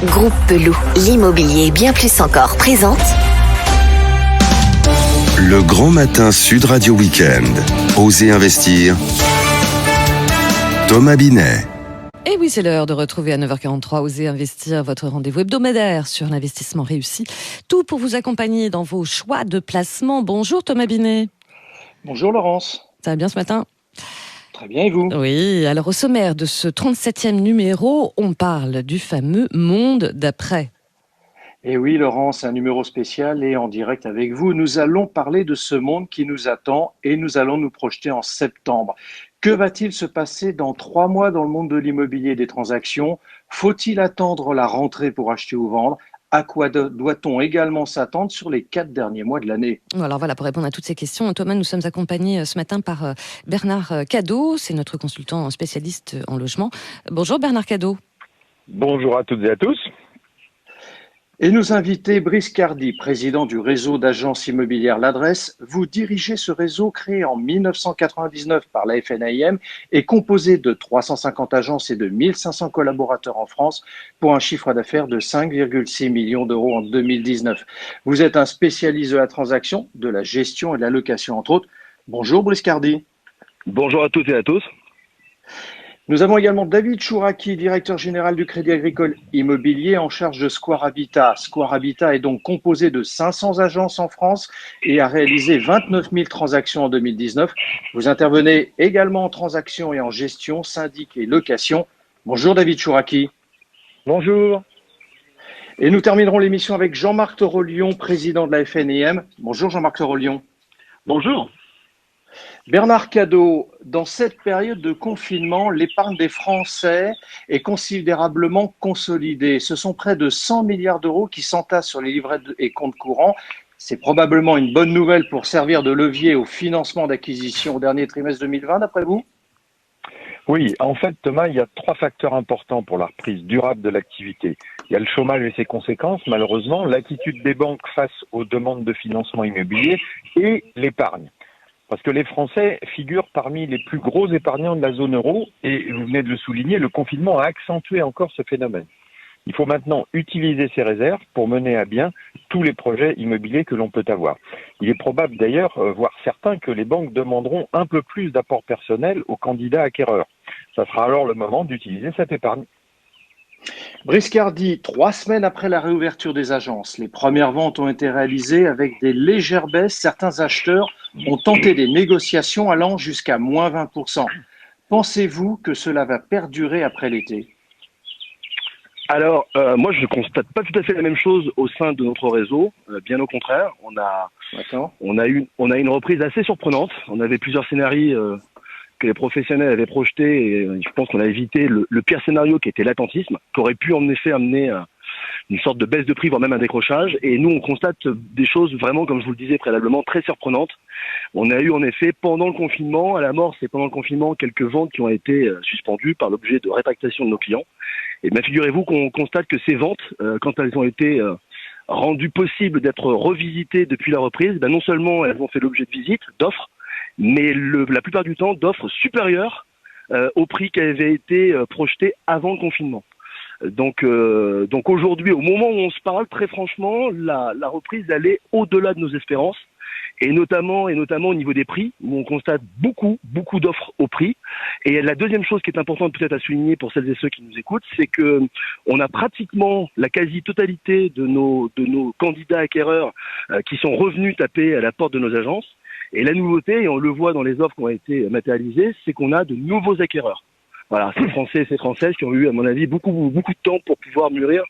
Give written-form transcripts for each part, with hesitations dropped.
Groupe Pelou, l'immobilier bien plus encore présente Le Grand Matin Sud Radio Week-end. Osez investir. Thomas Binet. Et oui, c'est l'heure de retrouver à 9h43 Osez investir, votre rendez-vous hebdomadaire sur l'investissement réussi. Tout pour vous accompagner dans vos choix de placement. Bonjour Thomas Binet. Bonjour Laurence. Ça va bien ce matin ? Très bien, et vous ? Oui, alors au sommaire de ce 37e numéro, on parle du fameux monde d'après. Et oui Laurence, un numéro spécial et en direct avec vous. Nous allons parler de ce monde qui nous attend et nous allons nous projeter en septembre. Que va-t-il se passer dans 3 mois dans le monde de l'immobilier et des transactions ? Faut-il attendre la rentrée pour acheter ou vendre ? À quoi doit-on également s'attendre sur les 4 derniers mois de l'année ? Alors voilà, pour répondre à toutes ces questions, Thomas, nous sommes accompagnés ce matin par Bernard Cadot, c'est notre consultant spécialiste en logement. Bonjour Bernard Cadot. Bonjour à toutes et à tous. Et nos invités, Brice Cardy, président du réseau d'agences immobilières L'Adresse. Vous dirigez ce réseau créé en 1999 par la FNAIM et composé de 350 agences et de 1500 collaborateurs en France pour un chiffre d'affaires de 5,6 millions d'euros en 2019. Vous êtes un spécialiste de la transaction, de la gestion et de la location, entre autres. Bonjour Brice Cardy. Bonjour à toutes et à tous. Nous avons également David Chouraki, directeur général du Crédit Agricole Immobilier en charge de Square Habitat. Square Habitat est donc composé de 500 agences en France et a réalisé 29 000 transactions en 2019. Vous intervenez également en transactions et en gestion, syndic et location. Bonjour David Chouraki. Bonjour. Et nous terminerons l'émission avec Jean-Marc Torolion, président de la FNIM. Bonjour Jean-Marc Torolion. Bonjour. Bernard Cadot, dans cette période de confinement, l'épargne des Français est considérablement consolidée. Ce sont près de 100 milliards d'euros qui s'entassent sur les livrets et comptes courants. C'est probablement une bonne nouvelle pour servir de levier au financement d'acquisition au dernier trimestre 2020, d'après vous ? Oui, en fait, Thomas, il y a 3 facteurs importants pour la reprise durable de l'activité. Il y a le chômage et ses conséquences, malheureusement, l'attitude des banques face aux demandes de financement immobilier et l'épargne. Parce que les Français figurent parmi les plus gros épargnants de la zone euro et vous venez de le souligner, le confinement a accentué encore ce phénomène. Il faut maintenant utiliser ces réserves pour mener à bien tous les projets immobiliers que l'on peut avoir. Il est probable d'ailleurs, voire certain, que les banques demanderont un peu plus d'apport personnel aux candidats acquéreurs. Ça sera alors le moment d'utiliser cette épargne. Brice Cardy, 3 semaines après la réouverture des agences, les premières ventes ont été réalisées avec des légères baisses. Certains acheteurs ont tenté des négociations allant jusqu'à moins 20%. Pensez-vous que cela va perdurer après l'été ? Alors, moi, je ne constate pas tout à fait la même chose au sein de notre réseau. Bien au contraire, on a eu une reprise assez surprenante. On avait plusieurs scénarios que les professionnels avaient projetés et je pense qu'on a évité le pire scénario qui était l'attentisme, qui aurait pu en effet amener une sorte de baisse de prix, voire même un décrochage. Et nous, on constate des choses vraiment, comme je vous le disais préalablement, très surprenantes. On a eu en effet, pendant le confinement, à l'amorce et pendant le confinement, quelques ventes qui ont été suspendues par l'objet de rétractation de nos clients. Et bien, figurez-vous qu'on constate que ces ventes, quand elles ont été rendues possibles d'être revisitées depuis la reprise, ben non seulement elles ont fait l'objet de visites, d'offres, mais la plupart du temps d'offres supérieures au prix qui avait été projeté avant le confinement. Donc aujourd'hui, au moment où on se parle, très franchement, la reprise elle est au-delà de nos espérances, et notamment au niveau des prix, où on constate beaucoup d'offres au prix. Et la deuxième chose qui est importante peut-être à souligner pour celles et ceux qui nous écoutent, c'est que on a pratiquement la quasi-totalité de nos candidats acquéreurs qui sont revenus taper à la porte de nos agences. Et la nouveauté, et on le voit dans les offres qui ont été matérialisées, c'est qu'on a de nouveaux acquéreurs. Voilà, ces Français et ces Françaises qui ont eu, à mon avis, beaucoup de temps pour pouvoir mûrir,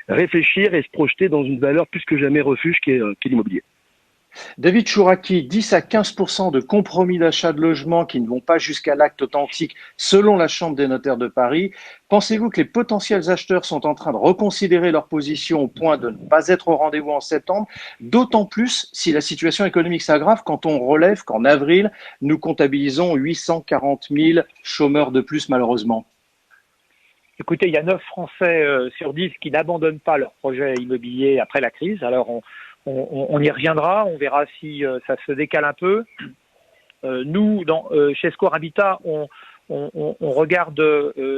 réfléchir et se projeter dans une valeur plus que jamais refuge qui est l'immobilier. David Chouraki, 10 à 15% de compromis d'achat de logements qui ne vont pas jusqu'à l'acte authentique selon la Chambre des notaires de Paris. Pensez-vous que les potentiels acheteurs sont en train de reconsidérer leur position au point de ne pas être au rendez-vous en septembre, d'autant plus si la situation économique s'aggrave quand on relève qu'en avril, nous comptabilisons 840 000 chômeurs de plus malheureusement? Écoutez, il y a 9 Français sur 10 qui n'abandonnent pas leur projet immobilier après la crise. Alors, on y reviendra, on verra si ça se décale un peu. Nous, chez Square Habitat, on regarde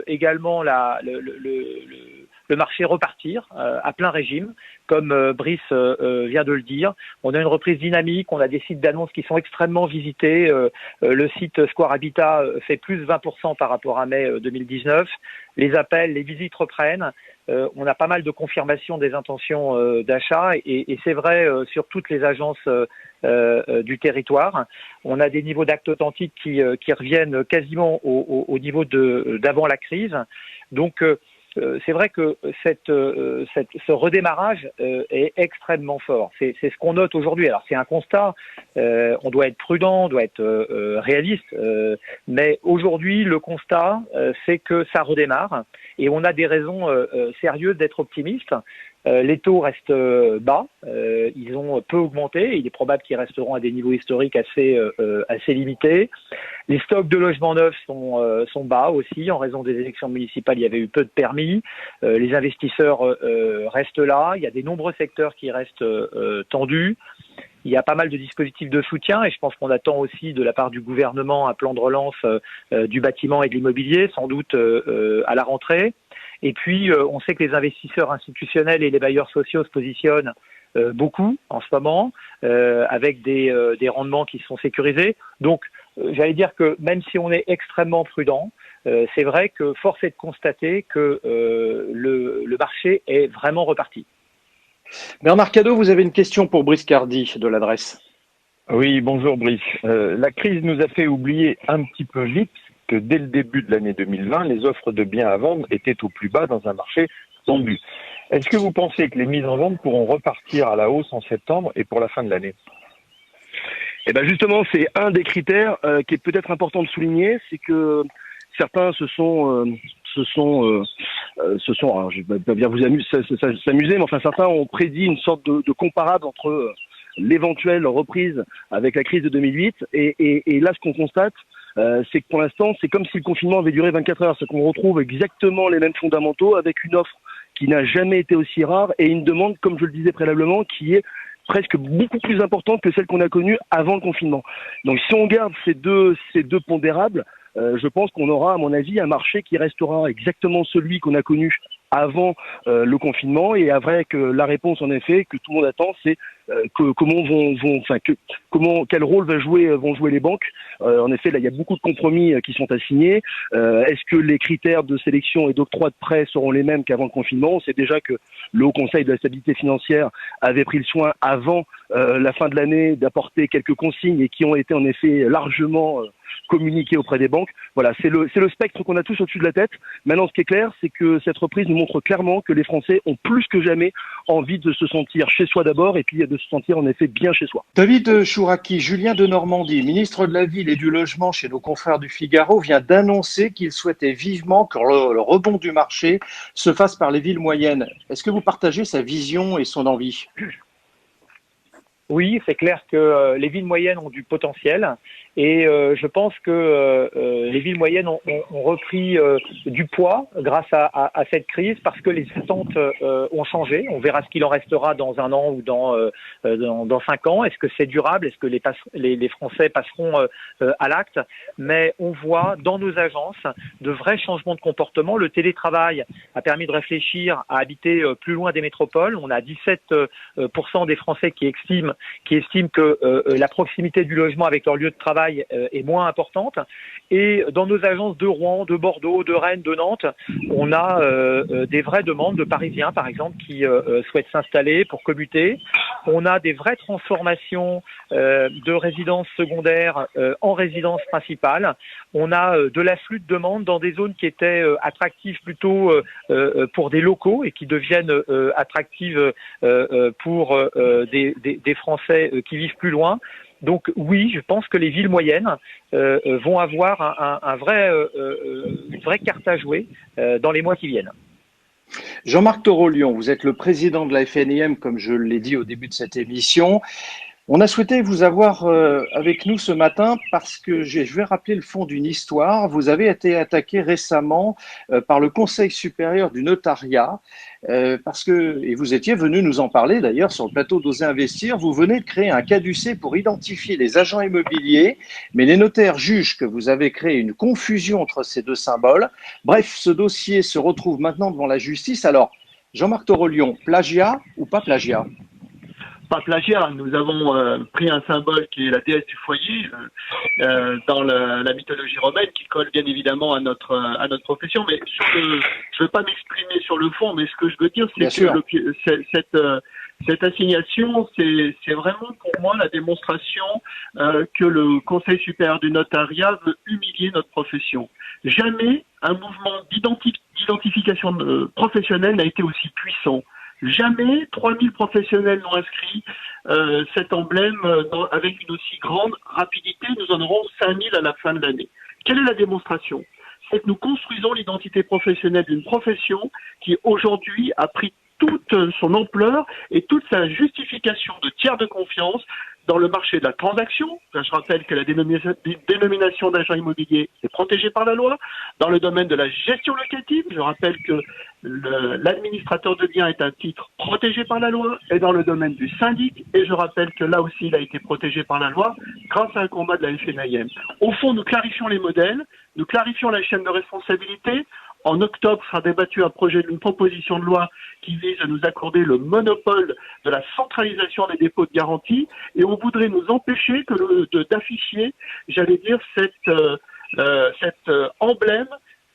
également le le marché repartir à plein régime, comme Brice vient de le dire. On a une reprise dynamique, on a des sites d'annonces qui sont extrêmement visités. Le site Square Habitat fait plus 20% par rapport à mai 2019. Les appels, les visites reprennent. On a pas mal de confirmations des intentions d'achat et c'est vrai sur toutes les agences du territoire. On a des niveaux d'actes authentiques qui reviennent quasiment au niveau d'avant la crise. Donc c'est vrai que ce redémarrage est extrêmement fort. C'est ce qu'on note aujourd'hui. Alors c'est un constat. On doit être prudent, on doit être réaliste. Mais aujourd'hui, le constat, c'est que ça redémarre et on a des raisons sérieuses d'être optimistes. Les taux restent bas, ils ont peu augmenté, il est probable qu'ils resteront à des niveaux historiques assez limités. Les stocks de logements neufs sont bas aussi, en raison des élections municipales, il y avait eu peu de permis. Les investisseurs restent là, il y a des nombreux secteurs qui restent tendus. Il y a pas mal de dispositifs de soutien et je pense qu'on attend aussi de la part du gouvernement un plan de relance du bâtiment et de l'immobilier, sans doute à la rentrée. Et puis, on sait que les investisseurs institutionnels et les bailleurs sociaux se positionnent beaucoup en ce moment, avec des rendements qui sont sécurisés. Donc, j'allais dire que même si on est extrêmement prudent, c'est vrai que force est de constater que le marché est vraiment reparti. Bernard Cadot, vous avez une question pour Brice Cardy de l'Adresse. Oui, bonjour Brice. La crise nous a fait oublier un petit peu vite que dès le début de l'année 2020, les offres de biens à vendre étaient au plus bas dans un marché tendu. Est-ce que vous pensez que les mises en vente pourront repartir à la hausse en septembre et pour la fin de l'année ? Eh ben justement, c'est un des critères qui est peut-être important de souligner, c'est que certains alors je vais pas bien vous s'amuser, mais enfin certains ont prédit une sorte de comparable entre l'éventuelle reprise avec la crise de 2008 et là ce qu'on constate, c'est que pour l'instant c'est comme si le confinement avait duré 24 heures, c'est qu'on retrouve exactement les mêmes fondamentaux avec une offre qui n'a jamais été aussi rare et une demande, comme je le disais préalablement, qui est presque beaucoup plus importante que celle qu'on a connue avant le confinement. Donc si on garde ces deux pondérables, je pense qu'on aura, à mon avis, un marché qui restera exactement celui qu'on a connu avant le confinement et avec la réponse en effet que tout le monde attend, c'est quel rôle vont jouer les banques. En effet, là, il y a beaucoup de compromis qui sont à signer. Est-ce que les critères de sélection et d'octroi de prêts seront les mêmes qu'avant le confinement ? On sait déjà que le Haut Conseil de la stabilité financière avait pris le soin avant la fin de l'année d'apporter quelques consignes et qui ont été en effet largement communiquées auprès des banques. Voilà, c'est le spectre qu'on a tous au-dessus de la tête. Maintenant, ce qui est clair, c'est que cette reprise nous montre clairement que les Français ont plus que jamais envie de se sentir chez soi d'abord et puis de se sentir en effet bien chez soi. David Chouraki, Julien de Normandie, ministre de la Ville et du Logement chez nos confrères du Figaro, vient d'annoncer qu'il souhaitait vivement que le rebond du marché se fasse par les villes moyennes. Est-ce que vous partagez sa vision et son envie ? Oui, c'est clair que les villes moyennes ont du potentiel et je pense que les villes moyennes ont repris du poids grâce à cette crise parce que les attentes ont changé. On verra ce qu'il en restera dans un an ou dans 5 ans. Est-ce que c'est durable ? Est-ce que les Français passeront à l'acte ? Mais on voit dans nos agences de vrais changements de comportement. Le télétravail a permis de réfléchir à habiter plus loin des métropoles. On a 17% des Français qui estiment que la proximité du logement avec leur lieu de travail est moins importante. Et dans nos agences de Rouen, de Bordeaux, de Rennes, de Nantes, on a des vraies demandes de Parisiens, par exemple, qui souhaitent s'installer pour commuter. On a des vraies transformations de résidences secondaires en résidences principales. On a de l'afflux de demandes dans des zones qui étaient attractives plutôt pour des locaux et qui deviennent attractives pour des Français qui vivent plus loin. Donc oui, je pense que les villes moyennes vont avoir une vraie carte à jouer dans les mois qui viennent. Jean-Marc Torolion, vous êtes le président de la FNIM, comme je l'ai dit au début de cette émission. On a souhaité vous avoir avec nous ce matin parce que je vais rappeler le fond d'une histoire. Vous avez été attaqué récemment par le Conseil supérieur du notariat et vous étiez venu nous en parler d'ailleurs sur le plateau d'Oser Investir. Vous venez de créer un caducée pour identifier les agents immobiliers, mais les notaires jugent que vous avez créé une confusion entre ces deux symboles. Bref, ce dossier se retrouve maintenant devant la justice. Alors, Jean-Marc Torolion, plagiat ou pas plagiat? Pas plagiat. Nous avons pris un symbole qui est la déesse du foyer dans la mythologie romaine, qui colle bien évidemment à notre profession. Mais je ne veux pas m'exprimer sur le fond, mais ce que je veux dire, c'est que cette assignation, c'est vraiment pour moi la démonstration que le Conseil supérieur du notariat veut humilier notre profession. Jamais un mouvement d'identification professionnelle n'a été aussi puissant. Jamais 3000 professionnels n'ont inscrit cet emblème avec une aussi grande rapidité. Nous en aurons 5000 à la fin de l'année. Quelle est la démonstration? C'est que nous construisons l'identité professionnelle d'une profession qui aujourd'hui a pris toute son ampleur et toute sa justification de tiers de confiance dans le marché de la transaction. Je rappelle que la dénomination d'agent immobilier est protégée par la loi. Dans le domaine de la gestion locative, je rappelle que l'administrateur de biens est un titre protégé par la loi. Et dans le domaine du syndic, et je rappelle que là aussi il a été protégé par la loi grâce à un combat de la FNIM. Au fond, nous clarifions les modèles, nous clarifions la chaîne de responsabilité. En octobre sera débattu une proposition de loi qui vise à nous accorder le monopole de la centralisation des dépôts de garantie, et on voudrait nous empêcher d'afficher, j'allais dire, cet emblème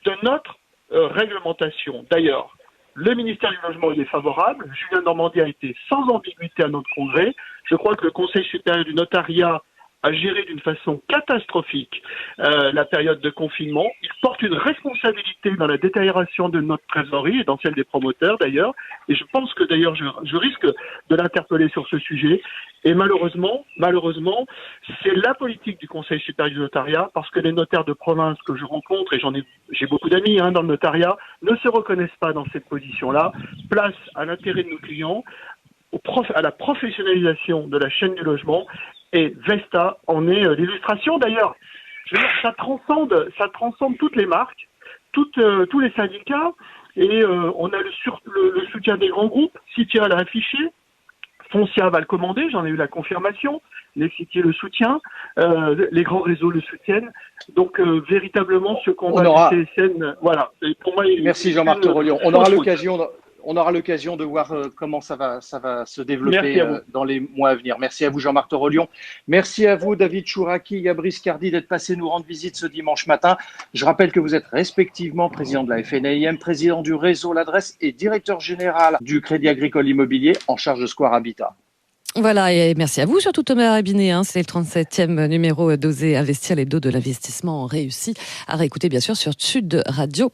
de notre réglementation. D'ailleurs, le ministère du Logement y est favorable. Julien Normandie a été sans ambiguïté à notre congrès. Je crois que le Conseil supérieur du notariat a géré d'une façon catastrophique la période de confinement. Il porte une responsabilité dans la détérioration de notre trésorerie et dans celle des promoteurs d'ailleurs. Et je pense que d'ailleurs je risque de l'interpeller sur ce sujet. Et malheureusement, c'est la politique du Conseil supérieur du notariat, parce que les notaires de province que je rencontre, et j'ai beaucoup d'amis dans le notariat, ne se reconnaissent pas dans cette position-là. Place à l'intérêt de nos clients, à la professionnalisation de la chaîne du logement. Et Vesta en est l'illustration. D'ailleurs, je veux dire, ça transcende toutes les marques, tous les syndicats, et on a le soutien des grands groupes. Citia l'a affiché, Foncia va le commander, j'en ai eu la confirmation. Nexity le soutient, les grands réseaux le soutiennent. Donc véritablement, ce combat du CSN, voilà. Et pour moi, merci Jean-Marc Torolion. On aura l'occasion de voir comment ça va se développer dans les mois à venir. Merci à vous Jean-Marc Torolion. Merci à vous David Chouraki et Briscardi d'être passés nous rendre visite ce dimanche matin. Je rappelle que vous êtes respectivement président de la FNIM, président du réseau L'Adresse et directeur général du Crédit Agricole Immobilier en charge de Square Habitat. Voilà, et merci à vous surtout Thomas Rabinet, c'est le 37e numéro d'Oser Investir, l'hebdo de l'investissement réussi, à réécouter bien sûr sur sudradio.fr.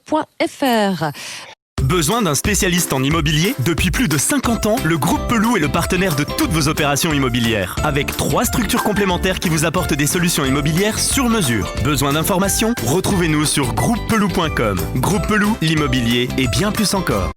Besoin d'un spécialiste en immobilier? Depuis plus de 50 ans, le groupe Pelou est le partenaire de toutes vos opérations immobilières. Avec 3 structures complémentaires qui vous apportent des solutions immobilières sur mesure. Besoin d'informations? Retrouvez-nous sur groupepelou.com. Groupe Pelou, l'immobilier et bien plus encore.